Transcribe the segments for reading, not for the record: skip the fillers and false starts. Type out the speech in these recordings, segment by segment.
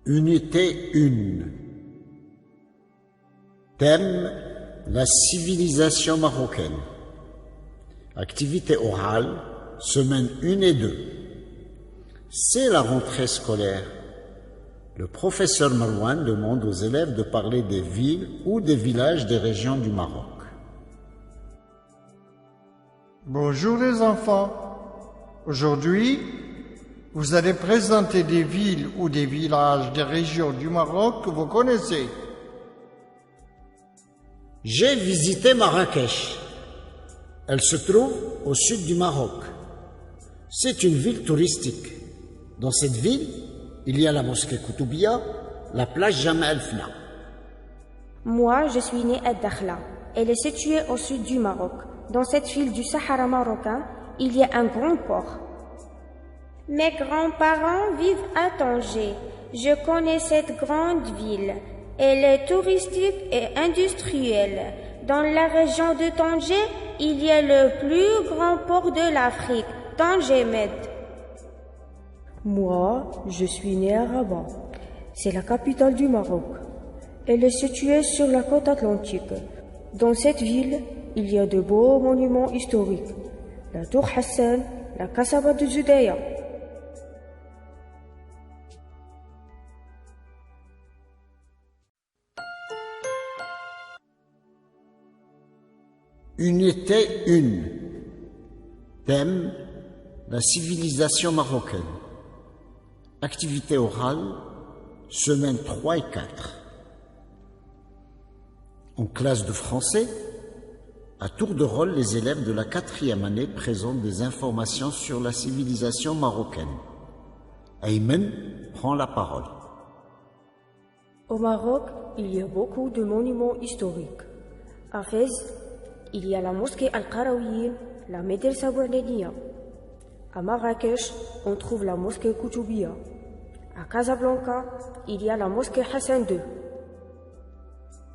Unité 1. Thème: la civilisation marocaine. Activité orale, semaine 1 et 2. C'est la rentrée scolaire. Le professeur Marouane demande aux élèves de parler des villes ou des villages des régions du Maroc. Bonjour les enfants. Aujourd'hui, vous allez présenter des villes ou des villages des régions du Maroc que vous connaissez. J'ai visité Marrakech. Elle se trouve au sud du Maroc. C'est une ville touristique. Dans cette ville, il y a la mosquée Koutoubia, la plage Jemaa el-Fna. Moi, je suis née à Dakhla. Elle est située au sud du Maroc. Dans cette ville du Sahara marocain, il y a un grand port. Mes grands-parents vivent à Tanger. Je connais cette grande ville. Elle est touristique et industrielle. Dans la région de Tanger, il y a le plus grand port de l'Afrique, Tanger Med. Moi, je suis née à Rabat. C'est la capitale du Maroc. Elle est située sur la côte atlantique. Dans cette ville, il y a de beaux monuments historiques. La tour Hassan, la Kassaba de Judéa. Unité 1. Thème: la civilisation marocaine. Activité orale, semaines 3 et 4. En classe de français, à tour de rôle, les élèves de la 4e année présentent des informations sur la civilisation marocaine. Aymen prend la parole. Au Maroc, il y a beaucoup de monuments historiques. À Fès, il y a la mosquée Al-Qarawiyyin, la Médersa Bouhleniya. À Marrakech, on trouve la mosquée Koutoubia. À Casablanca, il y a la mosquée Hassan II.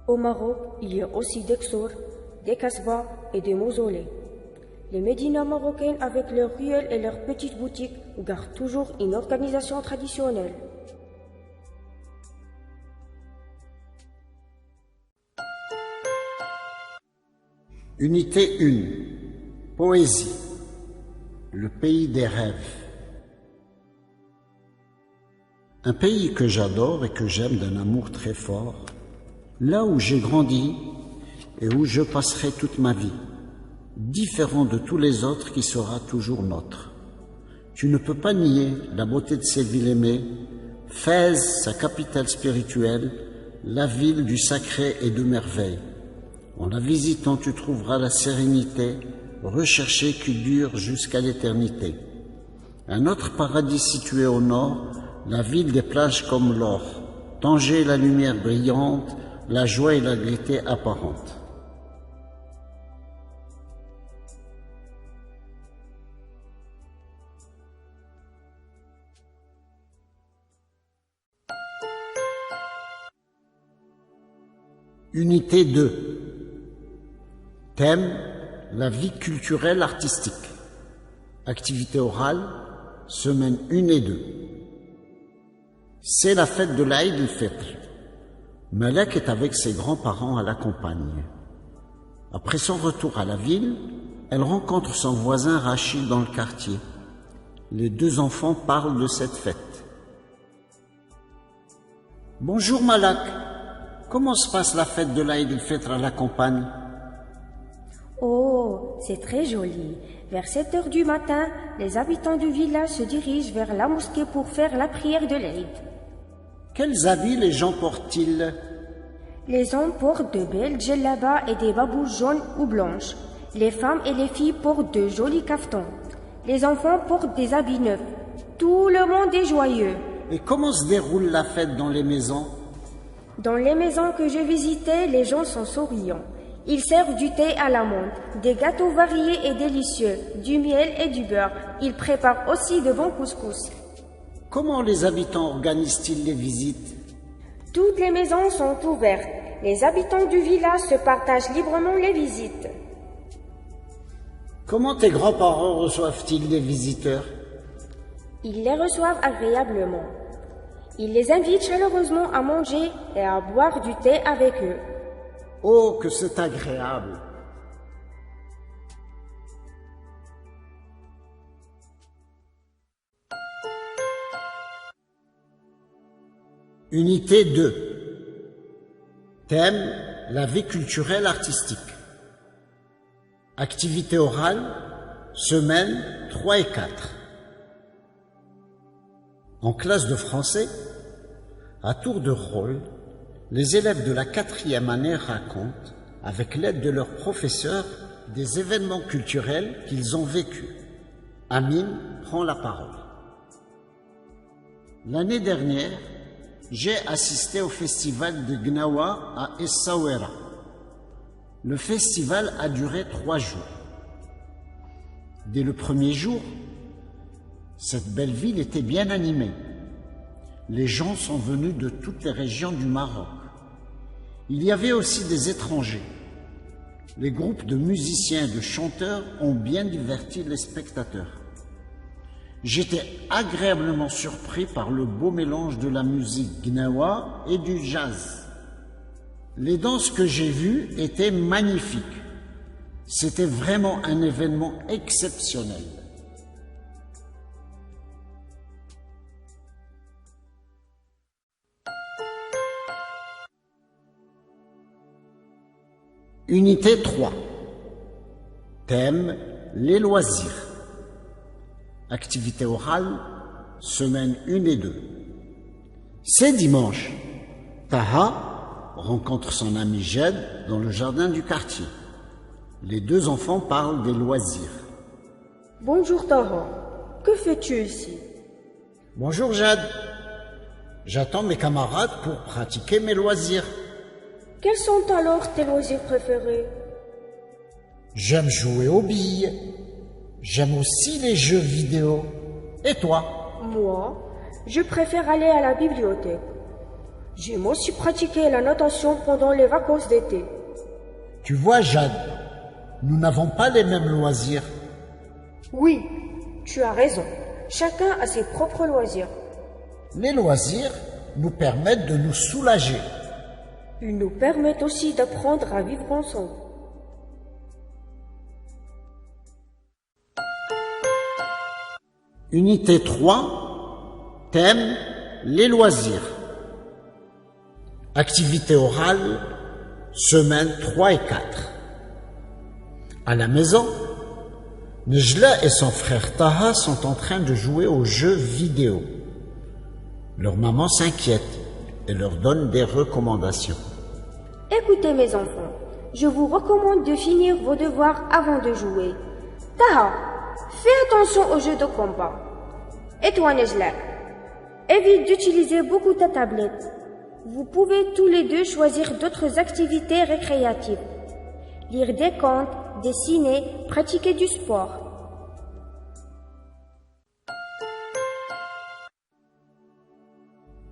Au Maroc, il y a aussi des Xor, des Kasbah et des mausolées. Les médinas marocaines, avec leurs ruelles et leurs petites boutiques, gardent toujours une organisation traditionnelle. Unité 1. Poésie. Le pays des rêves. Un pays que j'adore et que j'aime d'un amour très fort, là où j'ai grandi et où je passerai toute ma vie, différent de tous les autres qui sera toujours nôtre. Tu ne peux pas nier la beauté de ces villes aimées, Fès, sa capitale spirituelle, la ville du sacré et de merveille. En la visitant, tu trouveras la sérénité recherchée qui dure jusqu'à l'éternité. Un autre paradis situé au nord, la ville des plages comme l'or, Tanger la lumière brillante, la joie et la gaieté apparente. Unité 2. Thème: la vie culturelle artistique. Activité orale, semaine 1 et 2. C'est la fête de l'Aïd el-Fitr. Malek est avec ses grands-parents à la campagne. Après son retour à la ville, elle rencontre son voisin Rachid dans le quartier. Les deux enfants parlent de cette fête. Bonjour Malak, comment se passe la fête de l'Aïd el-Fitr à la campagne? Oh, c'est très joli. Vers 7 heures du matin, les habitants du village se dirigent vers la mosquée pour faire la prière de l'Aïd. Quels habits les gens portent-ils? Les hommes portent de belles djellabas et des babouches jaunes ou blanches. Les femmes et les filles portent de jolis caftans. Les enfants portent des habits neufs. Tout le monde est joyeux. Et comment se déroule la fête dans les maisons? Dans les maisons que je visitais, les gens sont souriants. Ils servent du thé à la menthe, des gâteaux variés et délicieux, du miel et du beurre. Ils préparent aussi de bons couscous. Comment les habitants organisent-ils les visites? Toutes les maisons sont ouvertes. Les habitants du village se partagent librement les visites. Comment tes grands-parents reçoivent-ils les visiteurs? Ils les reçoivent agréablement. Il les invite chaleureusement à manger et à boire du thé avec eux. Oh, que c'est agréable! Unité 2. Thème: la vie culturelle artistique. Activité orale, semaines 3 et 4. En classe de français, à tour de rôle, les élèves de la 4e année racontent, avec l'aide de leur professeur, des événements culturels qu'ils ont vécus. Amine prend la parole. L'année dernière, j'ai assisté au festival de Gnawa à Essaouira. Le festival a duré 3 jours. Dès le premier jour, cette belle ville était bien animée. Les gens sont venus de toutes les régions du Maroc. Il y avait aussi des étrangers. Les groupes de musiciens et de chanteurs ont bien diverti les spectateurs. J'étais agréablement surpris par le beau mélange de la musique gnawa et du jazz. Les danses que j'ai vues étaient magnifiques. C'était vraiment un événement exceptionnel. Unité 3. Thème: les loisirs. Activité orale, semaines 1 et 2. C'est dimanche. Taha rencontre son ami Jed dans le jardin du quartier. Les 2 enfants parlent des loisirs. Bonjour Taha, que fais-tu ici? Bonjour Jed. J'attends mes camarades pour pratiquer mes loisirs. Quels sont alors tes loisirs préférés? J'aime jouer aux billes. J'aime aussi les jeux vidéo. Et toi? Moi, je préfère aller à la bibliothèque. J'aime aussi pratiquer la natation pendant les vacances d'été. Tu vois, Jade, nous n'avons pas les mêmes loisirs. Oui, tu as raison. Chacun a ses propres loisirs. Les loisirs nous permettent de nous soulager. Ils nous permettent aussi d'apprendre à vivre ensemble. Unité 3, thème: les loisirs. Activité orale, semaines 3 et 4. À la maison, Nejla et son frère Taha sont en train de jouer aux jeux vidéo. Leur maman s'inquiète et leur donne des recommandations. Écoutez mes enfants, je vous recommande de finir vos devoirs avant de jouer. Taha, fais attention aux jeux de combat. Et toi Nejla, évite d'utiliser beaucoup ta tablette. Vous pouvez tous les 2 choisir d'autres activités récréatives. Lire des contes, dessiner, pratiquer du sport.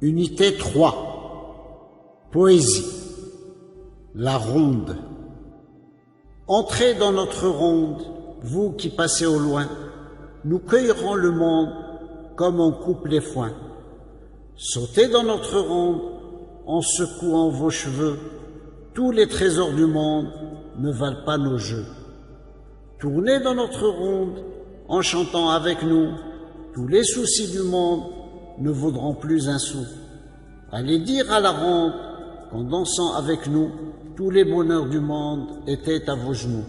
Unité 3. Poésie. La ronde. Entrez dans notre ronde, vous qui passez au loin. Nous cueillerons le monde comme on coupe les foins. Sautez dans notre ronde en secouant vos cheveux. Tous les trésors du monde ne valent pas nos jeux. Tournez dans notre ronde en chantant avec nous. Tous les soucis du monde ne vaudront plus un sou. Allez dire à la ronde qu'en dansant avec nous, tous les bonheurs du monde étaient à vos genoux.